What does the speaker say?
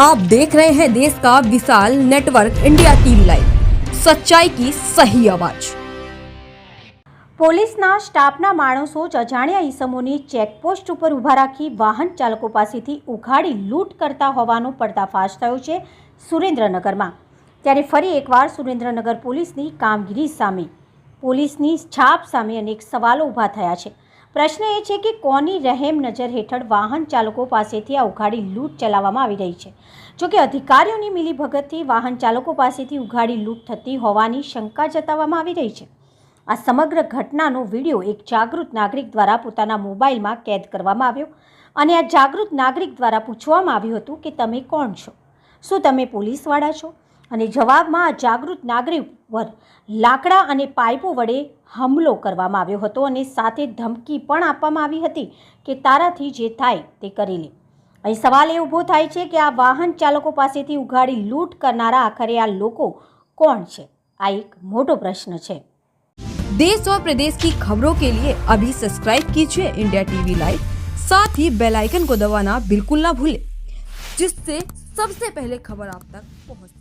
आप देख रहे हैं देश का विशाल नेटवर्क इंडिया टीवी लाइव, सच्चाई की सही आवाज। પોલીસના સ્ટાફના માણસો જ અજાણ્યા ઈસમોની ચેકપોસ્ટ ઉપર ઊભા રાખી વાહન ચાલકો પાસેથી ઉઘાડી લૂંટ કરતા હોવાનો પર્દાફાશ થયો છે સુરેન્દ્રનગરમાં। ત્યારે ફરી એકવાર સુરેન્દ્રનગર પોલીસની કામગીરી સામે, પોલીસની છાપ સામે અનેક સવાલો ઊભા થયા છે। પ્રશ્ન એ છે કે કોની રહેમ નજર હેઠળ વાહન ચાલકો પાસેથી આ ઉઘાડી લૂંટ ચલાવવામાં આવી રહી છે। જોકે અધિકારીઓની મિલીભગતથી વાહન ચાલકો પાસેથી ઉઘાડી લૂંટ થતી હોવાની શંકા જતાવવામાં આવી રહી છે। આ સમગ્ર ઘટનાનો વિડીયો એક જાગૃત નાગરિક દ્વારા પોતાના મોબાઈલમાં કેદ કરવામાં આવ્યો અને આ જાગૃત નાગરિક દ્વારા પૂછવામાં આવ્યું હતું કે તમે કોણ છો, શું તમે પોલીસવાળા છો? અને જવાબમાં આ જાગૃત નાગરિક પર લાકડા અને પાઇપો વડે હુમલો કરવામાં આવ્યો હતો અને સાથે ધમકી પણ આપવામાં આવી હતી કે તારાથી જે થાય તે કરી લે। અહીં સવાલ એ ઊભો થાય છે કે આ વાહન ચાલકો પાસેથી ઉઘાડી લૂંટ કરનારા આખરે આ લોકો કોણ છે? આ એક મોટો પ્રશ્ન છે। देश और प्रदेश की खबरों के लिए अभी सब्सक्राइब कीजिए इंडिया टीवी लाइव, साथ ही बेल आइकन को दबाना बिल्कुल ना भूलें, जिससे सबसे पहले खबर आप तक पहुंचे।